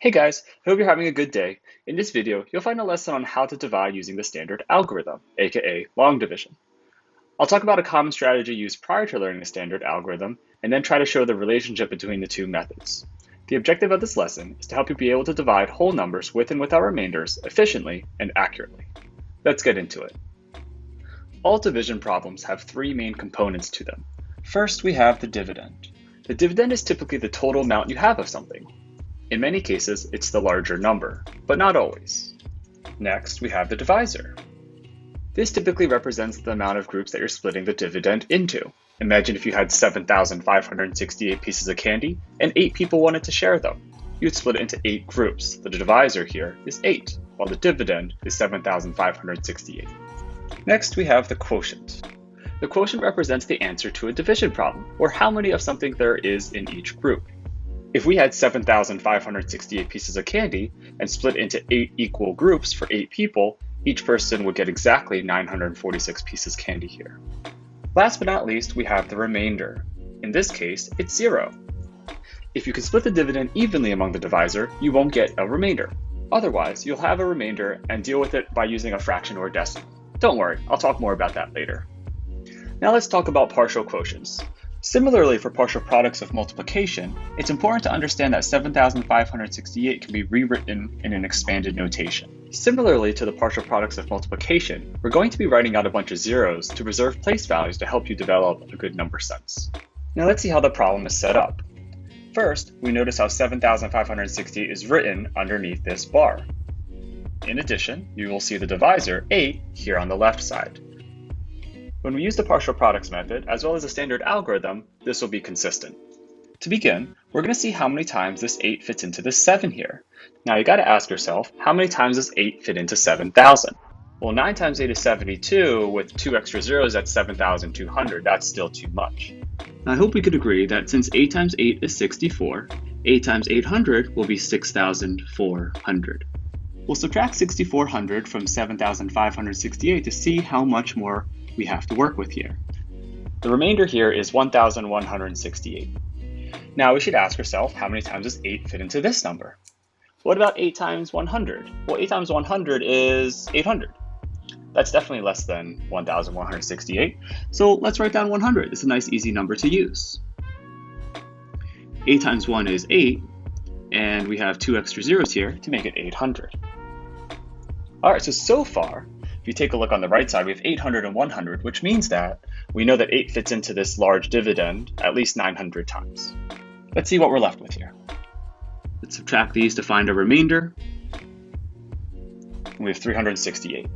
Hey guys, hope you're having a good day. In this video, you'll find a lesson on how to divide using the standard algorithm, aka long division. I'll talk about a common strategy used prior to learning the standard algorithm, and then try to show the relationship between the two methods. The objective of this lesson is to help you be able to divide whole numbers with and without remainders efficiently and accurately. Let's get into it. All division problems have three main components to them. First, we have the dividend. The dividend is typically the total amount you have of something. In many cases, it's the larger number, but not always. Next, we have the divisor. This typically represents the amount of groups that you're splitting the dividend into. Imagine if you had 7,568 pieces of candy and 8 people wanted to share them. You'd split it into 8 groups. The divisor here is 8, while the dividend is 7,568. Next, we have the quotient. The quotient represents the answer to a division problem, or how many of something there is in each group. If we had 7,568 pieces of candy and split into 8 equal groups for 8 people, each person would get exactly 946 pieces of candy here. Last but not least, we have the remainder. In this case, it's 0. If you can split the dividend evenly among the divisor, you won't get a remainder. Otherwise, you'll have a remainder and deal with it by using a fraction or a decimal. Don't worry, I'll talk more about that later. Now let's talk about partial quotients. Similarly, for partial products of multiplication, it's important to understand that 7,568 can be rewritten in an expanded notation. Similarly to the partial products of multiplication, we're going to be writing out a bunch of zeros to reserve place values to help you develop a good number sense. Now let's see how the problem is set up. First, we notice how 7,568 is written underneath this bar. In addition, you will see the divisor, 8, here on the left side. When we use the partial products method, as well as the standard algorithm, this will be consistent. To begin, we're going to see how many times this 8 fits into this 7 here. Now you got to ask yourself, how many times does 8 fit into 7,000? Well, 9 times 8 is 72, with 2 extra zeros, that's 7,200. That's still too much. I hope we could agree that since 8 times 8 is 64, 8 times 800 will be 6,400. We'll subtract 6,400 from 7,568 to see how much more we have to work with here. The remainder here is 1,168. Now we should ask ourselves, how many times does 8 fit into this number? What about 8 times 100? Well, 8 times 100 is 800. That's definitely less than 1,168. So let's write down 100. It's a nice easy number to use. 8 times 1 is 8, and we have 2 extra zeros here to make it 800. Alright, so far, if you take a look on the right side, we have 800 and 100, which means that we know that 8 fits into this large dividend at least 900 times. Let's see what we're left with here. Let's subtract these to find a remainder. We have 368.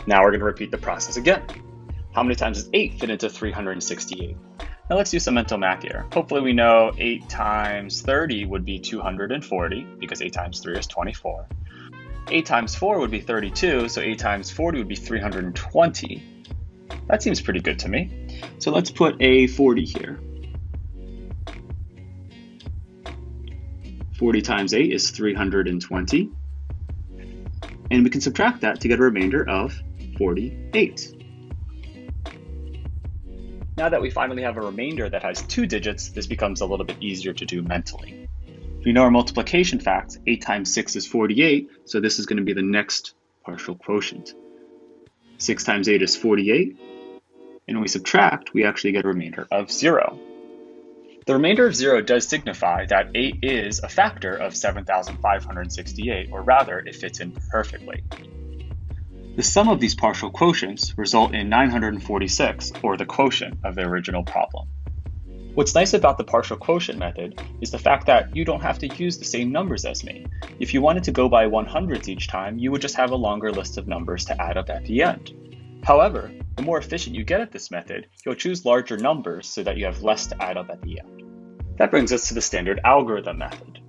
Now we're going to repeat the process again. How many times does 8 fit into 368? Now let's do some mental math here. Hopefully we know 8 times 30 would be 240, because 8 times 3 is 24. 8 times 4 would be 32, so 8 times 40 would be 320. That seems pretty good to me. So let's put a 40 here. 40 times 8 is 320. And we can subtract that to get a remainder of 48. Now that we finally have a remainder that has 2 digits, this becomes a little bit easier to do mentally. We know our multiplication fact, 8 times 6 is 48, so this is going to be the next partial quotient. 6 times 8 is 48, and when we subtract, we actually get a remainder of 0. The remainder of 0 does signify that 8 is a factor of 7,568, or rather, it fits in perfectly. The sum of these partial quotients result in 946, or the quotient of the original problem. What's nice about the partial quotient method is the fact that you don't have to use the same numbers as me. If you wanted to go by 100s each time, you would just have a longer list of numbers to add up at the end. However, the more efficient you get at this method, you'll choose larger numbers so that you have less to add up at the end. That brings us to the standard algorithm method.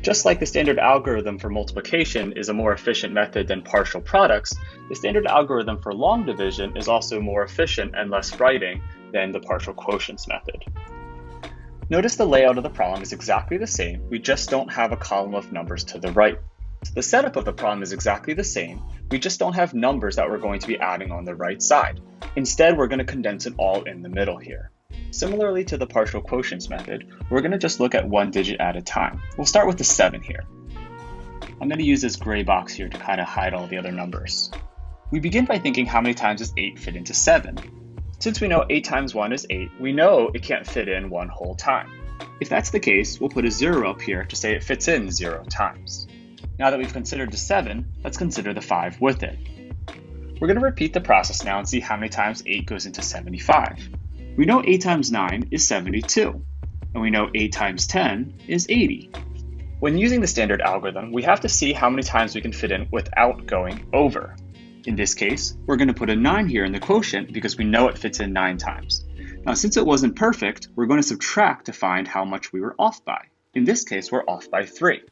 Just like the standard algorithm for multiplication is a more efficient method than partial products, the standard algorithm for long division is also more efficient and less writing than the partial quotients method. Notice the layout of the problem is exactly the same, we just don't have a column of numbers to the right. The setup of the problem is exactly the same, we just don't have numbers that we're going to be adding on the right side. Instead, we're going to condense it all in the middle here. Similarly to the partial quotients method, we're going to just look at one digit at a time. We'll start with the 7 here. I'm going to use this gray box here to kind of hide all the other numbers. We begin by thinking how many times does 8 fit into 7? Since we know 8 times 1 is 8, we know it can't fit in one whole time. If that's the case, we'll put a 0 up here to say it fits in 0 times. Now that we've considered the 7, let's consider the 5 with it. We're going to repeat the process now and see how many times 8 goes into 75. We know 8 times 9 is 72, and we know 8 times 10 is 80. When using the standard algorithm, we have to see how many times we can fit in without going over. In this case, we're going to put a 9 here in the quotient because we know it fits in 9 times. Now, since it wasn't perfect, we're going to subtract to find how much we were off by. In this case, we're off by 3.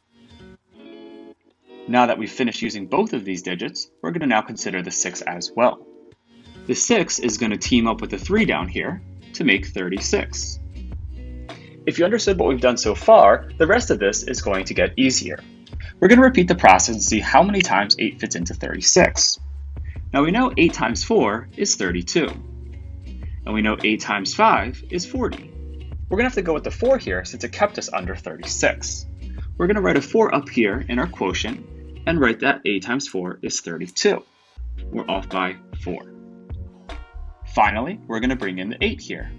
Now that we've finished using both of these digits, we're going to now consider the 6 as well. The 6 is going to team up with the 3 down here to make 36. If you understood what we've done so far, the rest of this is going to get easier. We're going to repeat the process and see how many times 8 fits into 36. Now we know 8 times 4 is 32. And we know 8 times 5 is 40. We're going to have to go with the 4 here since it kept us under 36. We're going to write a 4 up here in our quotient and write that 8 times 4 is 32. We're off by 4. Finally, we're going to bring in the 8 here.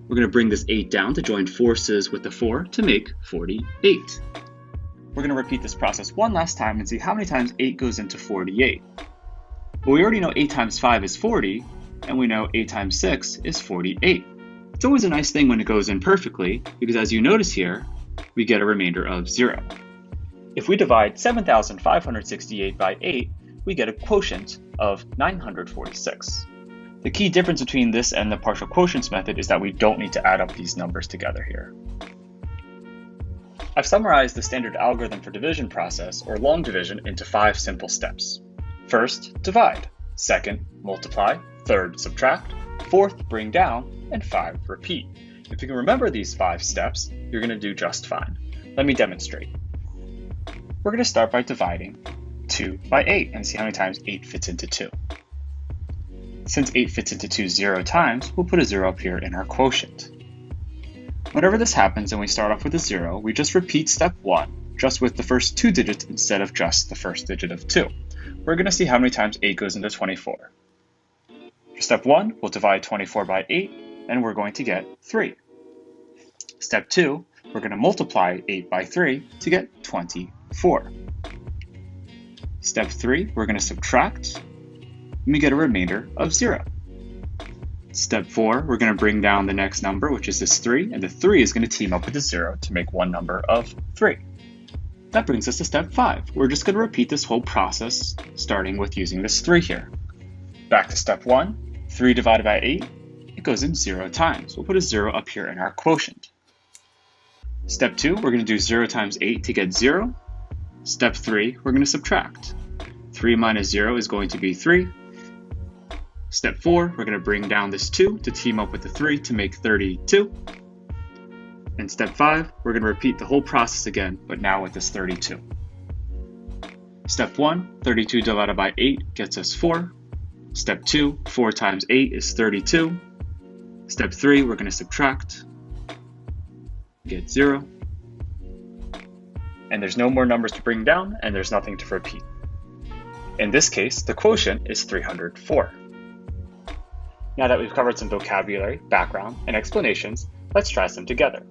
We're going to bring this 8 down to join forces with the 4 to make 48. We're going to repeat this process one last time and see how many times 8 goes into 48. Well, we already know 8 times 5 is 40, and we know 8 times 6 is 48. It's always a nice thing when it goes in perfectly, because as you notice here, we get a remainder of 0. If we divide 7,568 by 8, we get a quotient of 946. The key difference between this and the partial quotients method is that we don't need to add up these numbers together here. I've summarized the standard algorithm for division process, or long division, into 5 simple steps. First, divide. Second, multiply. Third, subtract. Fourth, bring down. And 5, repeat. If you can remember these 5 steps, you're going to do just fine. Let me demonstrate. We're going to start by dividing 2 by 8 and see how many times 8 fits into 2. Since 8 fits into 2 0 times, we'll put a 0 up here in our quotient. Whenever this happens and we start off with a 0, we just repeat step 1, just with the first 2 digits instead of just the first digit of 2. We're going to see how many times 8 goes into 24. For step 1, we'll divide 24 by 8, and we're going to get 3. Step 2, we're going to multiply 8 by 3 to get 24. Step 3, we're going to subtract, and we get a remainder of 0. Step 4, we're going to bring down the next number, which is this 3, and the 3 is going to team up with the 0 to make one number of 3. That brings us to step 5. We're just going to repeat this whole process, starting with using this 3 here. Back to step 1, 3 divided by 8, it goes in 0 times. We'll put a 0 up here in our quotient. Step 2, we're going to do 0 times 8 to get 0. Step 3, we're going to subtract. 3 minus 0 is going to be 3. Step 4, we're going to bring down this 2 to team up with the 3 to make 32. And step 5, we're going to repeat the whole process again, but now with this 32. Step 1, 32 divided by 8 gets us 4. Step 2, 4 times 8 is 32. Step 3, we're going to subtract, get 0. And there's no more numbers to bring down, and there's nothing to repeat. In this case, the quotient is 304. Now that we've covered some vocabulary, background, and explanations, let's try some together.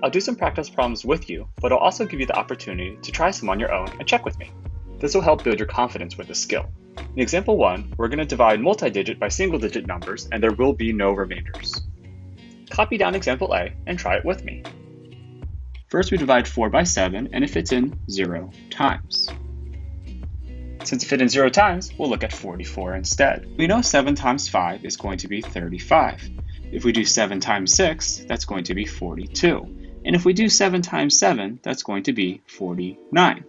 I'll do some practice problems with you, but I'll also give you the opportunity to try some on your own and check with me. This will help build your confidence with the skill. In example 1, we're going to divide multi-digit by single-digit numbers, and there will be no remainders. Copy down example A and try it with me. First, we divide 4 by 7, and it fits in 0 times. Since it fit in 0 times, we'll look at 44 instead. We know 7 times 5 is going to be 35. If we do 7 times 6, that's going to be 42. And if we do 7 times 7, that's going to be 49.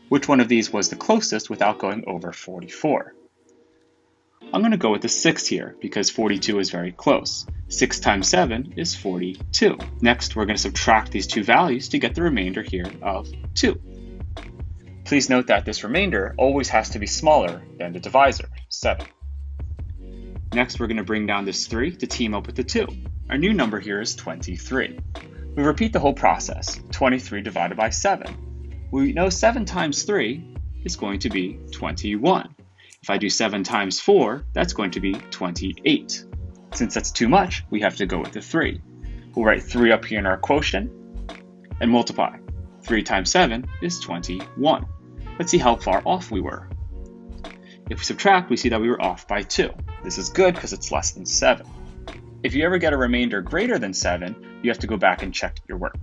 Which one of these was the closest without going over 44? I'm going to go with the 6 here because 42 is very close. 6 times 7 is 42. Next, we're going to subtract these two values to get the remainder here of 2. Please note that this remainder always has to be smaller than the divisor, 7. Next, we're going to bring down this 3 to team up with the 2. Our new number here is 23. We repeat the whole process, 23 divided by 7. We know 7 times 3 is going to be 21. If I do 7 times 4, that's going to be 28. Since that's too much, we have to go with the 3. We'll write 3 up here in our quotient and multiply. 3 times 7 is 21. Let's see how far off we were. If we subtract, we see that we were off by 2. This is good because it's less than 7. If you ever get a remainder greater than 7, you have to go back and check your work.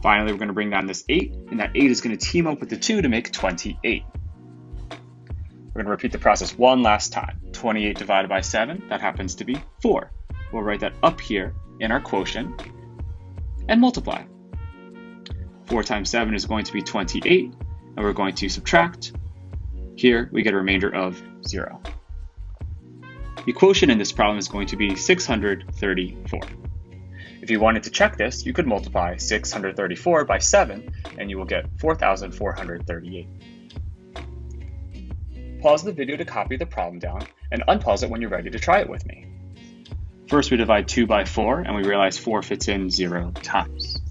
Finally, we're going to bring down this 8, and that 8 is going to team up with the 2 to make 28. We're going to repeat the process one last time. 28 divided by 7, that happens to be 4. We'll write that up here in our quotient and multiply. 4 times 7 is going to be 28, and we're going to subtract. Here, we get a remainder of 0. The quotient in this problem is going to be 634. If you wanted to check this, you could multiply 634 by 7, and you will get 4,438. Pause the video to copy the problem down, and unpause it when you're ready to try it with me. First, we divide 2 by 4, and we realize 4 fits in 0 times.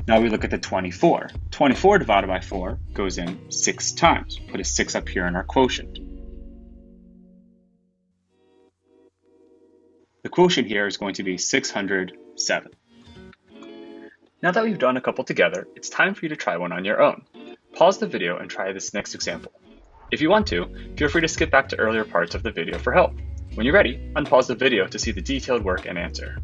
Now we look at the 24. 24 divided by 4 goes in 6 times. Put a 6 up here in our quotient. The quotient here is going to be 607. Now that we've done a couple together, it's time for you to try one on your own. Pause the video and try this next example. If you want to, feel free to skip back to earlier parts of the video for help. When you're ready, unpause the video to see the detailed work and answer.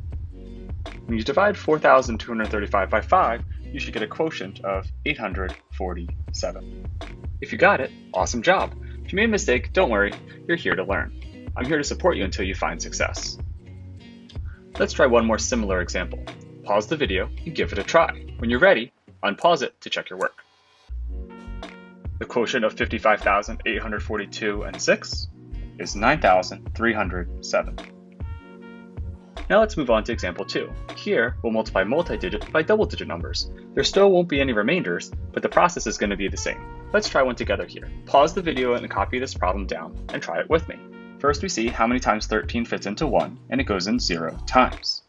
When you divide 4,235 by 5, you should get a quotient of 847. If you got it, awesome job. If you made a mistake, don't worry, you're here to learn. I'm here to support you until you find success. Let's try one more similar example. Pause the video and give it a try. When you're ready, unpause it to check your work. The quotient of 55,842 and 6 is 9,307. Now let's move on to example 2. Here, we'll multiply multi-digit by double-digit numbers. There still won't be any remainders, but the process is going to be the same. Let's try one together here. Pause the video and copy this problem down and try it with me. First, we see how many times 13 fits into 1, and it goes in 0 times.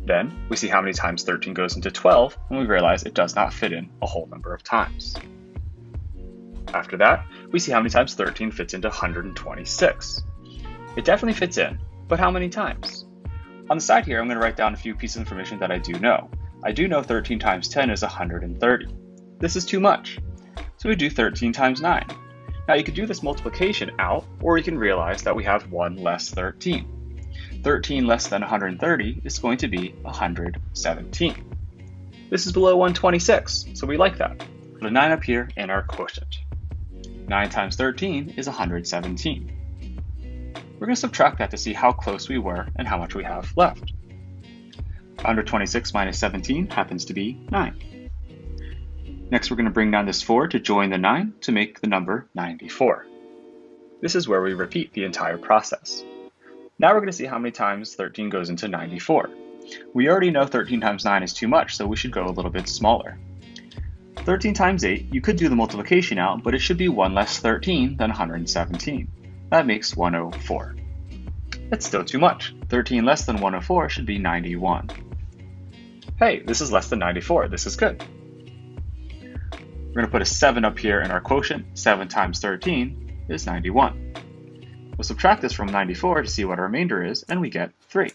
Then, we see how many times 13 goes into 12, and we realize it does not fit in a whole number of times. After that, we see how many times 13 fits into 126. It definitely fits in, but how many times? On the side here, I'm going to write down a few pieces of information that I do know. I do know 13 times 10 is 130. This is too much, so we do 13 times 9. Now you could do this multiplication out, or you can realize that we have 1 less 13. 13 less than 130 is going to be 117. This is below 126, so we like that. Put a 9 up here in our quotient. 9 times 13 is 117. We're going to subtract that to see how close we were and how much we have left. 126 minus 17 happens to be 9. Next, we're going to bring down this 4 to join the 9 to make the number 94. This is where we repeat the entire process. Now we're going to see how many times 13 goes into 94. We already know 13 times 9 is too much, so we should go a little bit smaller. 13 times 8, you could do the multiplication out, but it should be 1 less 13 than 117. That makes 104. That's still too much. 13 less than 104 should be 91. Hey, this is less than 94. This is good. We're going to put a 7 up here in our quotient. 7 times 13 is 91. We'll subtract this from 94 to see what our remainder is, and we get 3.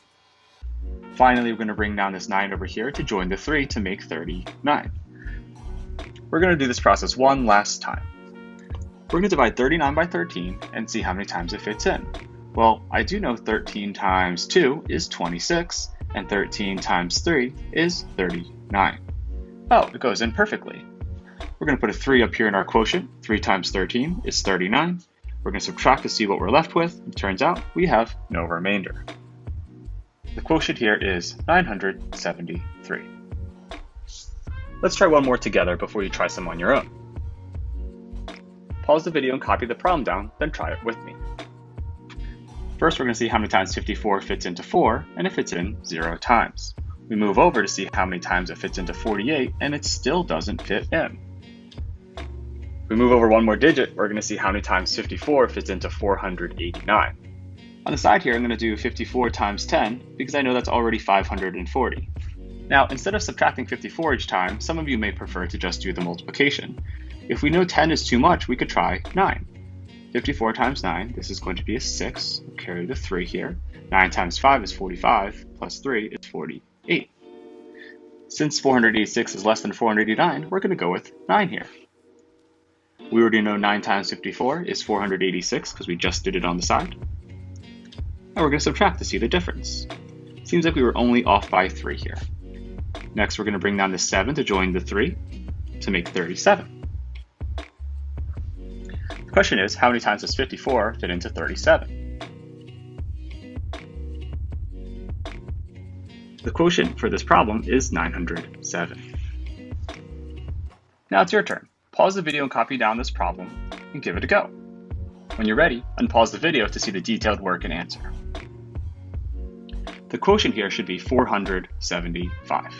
Finally, we're going to bring down this 9 over here to join the 3 to make 39. We're going to do this process one last time. We're going to divide 39 by 13 and see how many times it fits in. Well, I do know 13 times 2 is 26, and 13 times 3 is 39. Oh, it goes in perfectly. We're going to put a 3 up here in our quotient. 3 times 13 is 39. We're going to subtract to see what we're left with. It turns out we have no remainder. The quotient here is 973. Let's try one more together before you try some on your own. Pause the video and copy the problem down, then try it with me. First, we're going to see how many times 54 fits into 4, and it fits in 0 times. We move over to see how many times it fits into 48, and it still doesn't fit in. If we move over one more digit, we're going to see how many times 54 fits into 489. On the side here, I'm going to do 54 times 10 because I know that's already 540. Now, instead of subtracting 54 each time, some of you may prefer to just do the multiplication. If we know 10 is too much, we could try 9. 54 times 9, this is going to be a 6. We'll carry the 3 here. 9 times 5 is 45, plus 3 is 48. Since 486 is less than 489, we're going to go with 9 here. We already know 9 times 54 is 486 because we just did it on the side. And we're going to subtract to see the difference. Seems like we were only off by 3 here. Next, we're going to bring down the 7 to join the 3 to make 37. The question is, how many times does 54 fit into 37? The quotient for this problem is 907. Now it's your turn. Pause the video and copy down this problem and give it a go. When you're ready, unpause the video to see the detailed work and answer. The quotient here should be 475.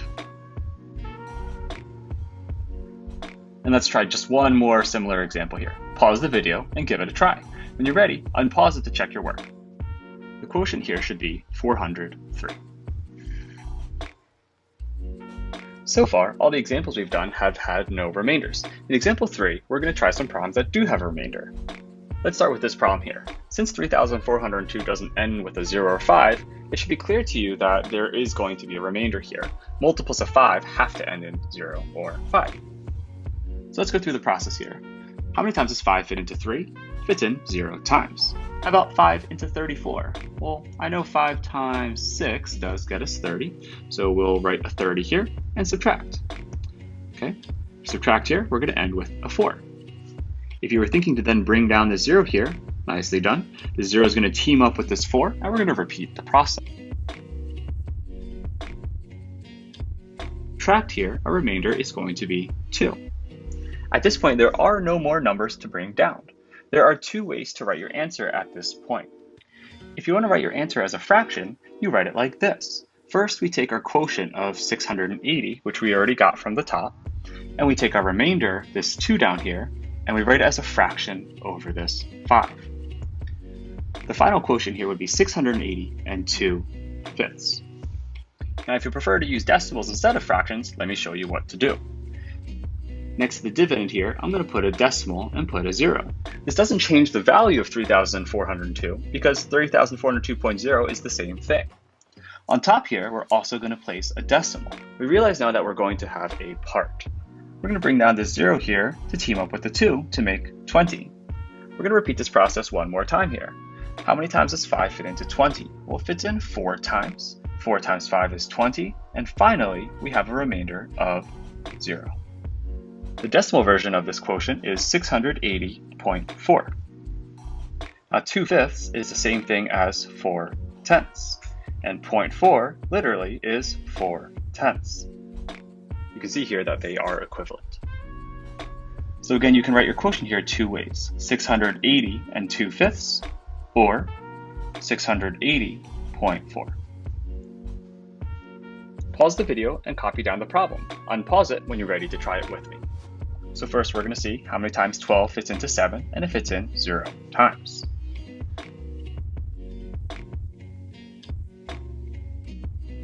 And let's try just one more similar example here. Pause the video and give it a try. When you're ready, unpause it to check your work. The quotient here should be 403. So far, all the examples we've done have had no remainders. In example 3, we're going to try some problems that do have a remainder. Let's start with this problem here. Since 3,402 doesn't end with a 0 or 5, it should be clear to you that there is going to be a remainder here. Multiples of 5 have to end in 0 or 5. So let's go through the process here. How many times does 5 fit into 3? Fits in 0 times. How about 5 into 34? Well, I know 5 times 6 does get us 30, so we'll write a 30 here and subtract. Okay, subtract here, we're going to end with a 4. If you were thinking to then bring down the 0 here, nicely done. The 0 is going to team up with this 4, and we're going to repeat the process. Subtract here, our remainder is going to be 2. At this point, there are no more numbers to bring down. There are 2 ways to write your answer at this point. If you want to write your answer as a fraction, you write it like this. First, we take our quotient of 680, which we already got from the top, and we take our remainder, this 2 down here, and we write it as a fraction over this 5. The final quotient here would be 680 and 2/5. Now, if you prefer to use decimals instead of fractions, let me show you what to do. Next to the dividend here, I'm going to put a decimal and put a 0. This doesn't change the value of 3,402 because 3,402.0 is the same thing. On top here, we're also going to place a decimal. We realize now that we're going to have a part. We're going to bring down this 0 here to team up with the 2 to make 20. We're going to repeat this process one more time here. How many times does 5 fit into 20? Well, it fits in 4 times. 4 times 5 is 20. And finally, we have a remainder of 0. The decimal version of this quotient is 680.4. Now 2/5 is the same thing as 4/10, and 0.4 literally is 4/10. You can see here that they are equivalent. So again, you can write your quotient here 2 ways, 680 and 2/5, or 680.4. Pause the video and copy down the problem. Unpause it when you're ready to try it with me. So first we're going to see how many times 12 fits into 7, and it fits in 0 times.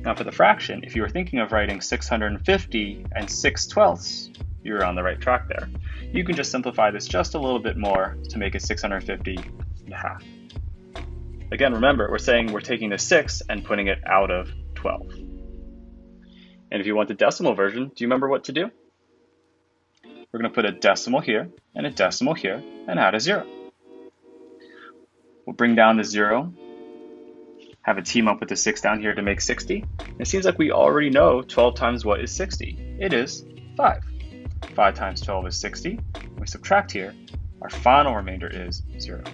Now for the fraction, if you were thinking of writing 650 and 6/12, you're on the right track there. You can just simplify this just a little bit more to make it 650 and a half. Again, remember, we're saying we're taking the 6 and putting it out of 12. And if you want the decimal version, do you remember what to do? We're going to put a decimal here and a decimal here and add a 0. We'll bring down the 0, have it team up with the 6 down here to make 60. It seems like we already know 12 times what is 60? It is 5. 5 times 12 is 60. We subtract here, our final remainder is 0.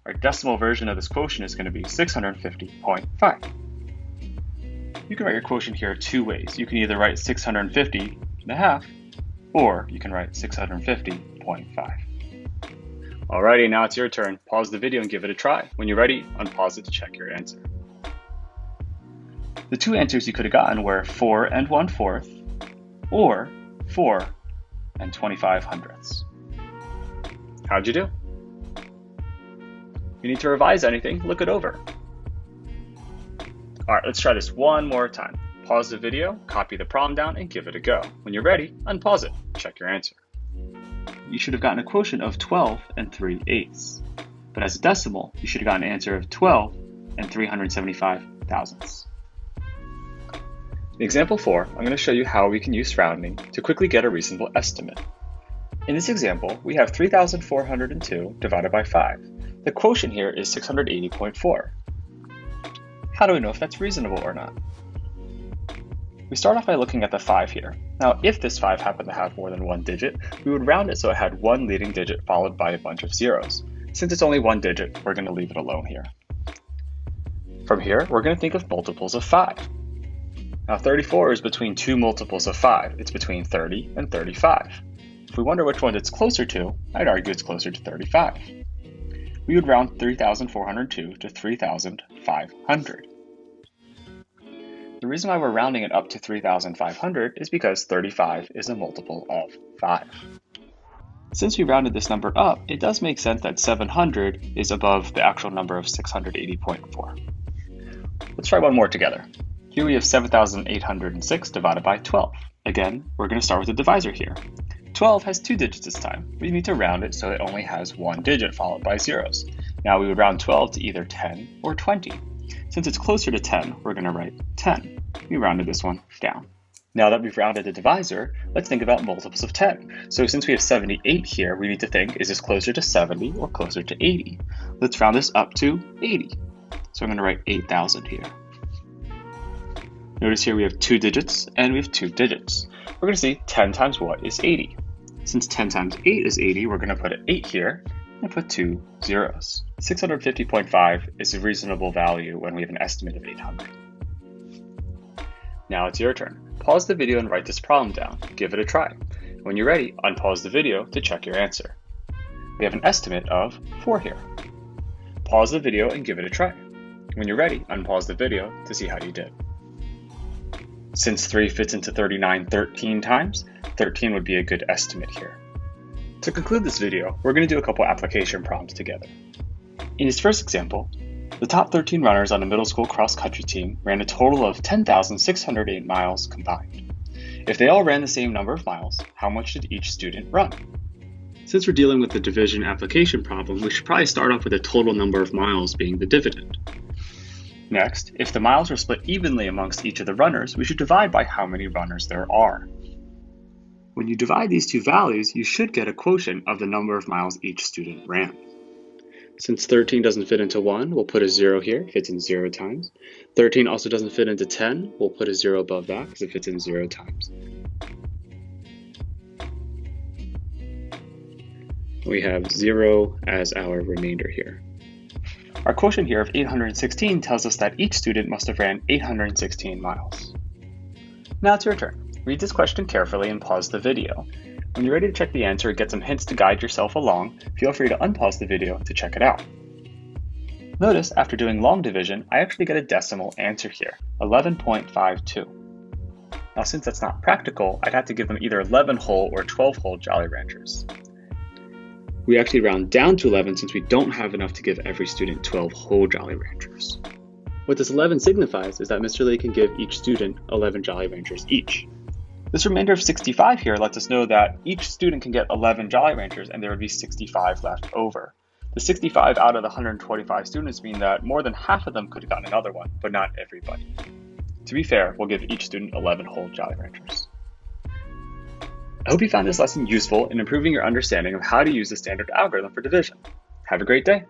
Our decimal version of this quotient is going to be 650.5. You can write your quotient here 2 ways. You can either write 650 and a half, or you can write 650.5. Alrighty, now it's your turn. Pause the video and give it a try. When you're ready, unpause it to check your answer. The 2 answers you could have gotten were 4 and 1/4, or 4 and 25 hundredths. How'd you do? If you need to revise anything, look it over. All right, let's try this one more time. Pause the video, copy the problem down, and give it a go. When you're ready, unpause it. Check your answer. You should have gotten a quotient of 12 and 3/8. But as a decimal, you should have gotten an answer of 12 and 375 thousandths. In example 4, I'm going to show you how we can use rounding to quickly get a reasonable estimate. In this example, we have 3,402 divided by 5. The quotient here is 680.4. How do we know if that's reasonable or not? We start off by looking at the 5 here. Now, if this 5 happened to have more than one digit, we would round it so it had one leading digit followed by a bunch of zeros. Since it's only one digit, we're going to leave it alone here. From here, we're going to think of multiples of 5. Now, 34 is between two multiples of 5. It's between 30 and 35. If we wonder which one it's closer to, I'd argue it's closer to 35. We would round 3,402 to 3,500. The reason why we're rounding it up to 3,500 is because 35 is a multiple of 5. Since we rounded this number up, it does make sense that 700 is above the actual number of 680.4. Let's try one more together. Here we have 7,806 divided by 12. Again, we're going to start with the divisor here. 12 has two digits this time. We need to round it so it only has one digit followed by zeros. Now we would round 12 to either 10 or 20. Since it's closer to 10, we're going to write 10. We rounded this one down. Now that we've rounded the divisor, let's think about multiples of 10. So since we have 78 here, we need to think, is this closer to 70 or closer to 80? Let's round this up to 80. So I'm going to write 8,000 here. Notice here we have two digits and we have two digits. We're going to see 10 times what is 80. Since 10 times 8 is 80, we're going to put an 8 here and put two zeros. 650.5 is a reasonable value when we have an estimate of 800. Now it's your turn. Pause the video and write this problem down. Give it a try. When you're ready, unpause the video to check your answer. We have an estimate of 4 here. Pause the video and give it a try. When you're ready, unpause the video to see how you did. Since 3 fits into 39 13 times, 13 would be a good estimate here. To conclude this video, we're going to do a couple application problems together. In this first example, the top 13 runners on a middle school cross-country team ran a total of 10,608 miles combined. If they all ran the same number of miles, how much did each student run? Since we're dealing with the division application problem, we should probably start off with the total number of miles being the dividend. Next, if the miles are split evenly amongst each of the runners, we should divide by how many runners there are. When you divide these two values, you should get a quotient of the number of miles each student ran. Since 13 doesn't fit into 1, we'll put a 0 here, it fits in 0 times. 13 also doesn't fit into 10, we'll put a 0 above that because it fits in 0 times. We have 0 as our remainder here. Our quotient here of 816 tells us that each student must have ran 816 miles. Now it's your turn. Read this question carefully and pause the video. When you're ready to check the answer and get some hints to guide yourself along, feel free to unpause the video to check it out. Notice, after doing long division, I actually get a decimal answer here, 11.52. Now since that's not practical, I'd have to give them either 11 whole or 12 whole Jolly Ranchers. We actually round down to 11 since we don't have enough to give every student 12 whole Jolly Ranchers. What this 11 signifies is that Mr. Lee can give each student 11 Jolly Ranchers each. This remainder of 65 here lets us know that each student can get 11 Jolly Ranchers and there would be 65 left over. The 65 out of the 125 students mean that more than half of them could have gotten another one, but not everybody. To be fair, we'll give each student 11 whole Jolly Ranchers. I hope you found this lesson useful in improving your understanding of how to use the standard algorithm for division. Have a great day!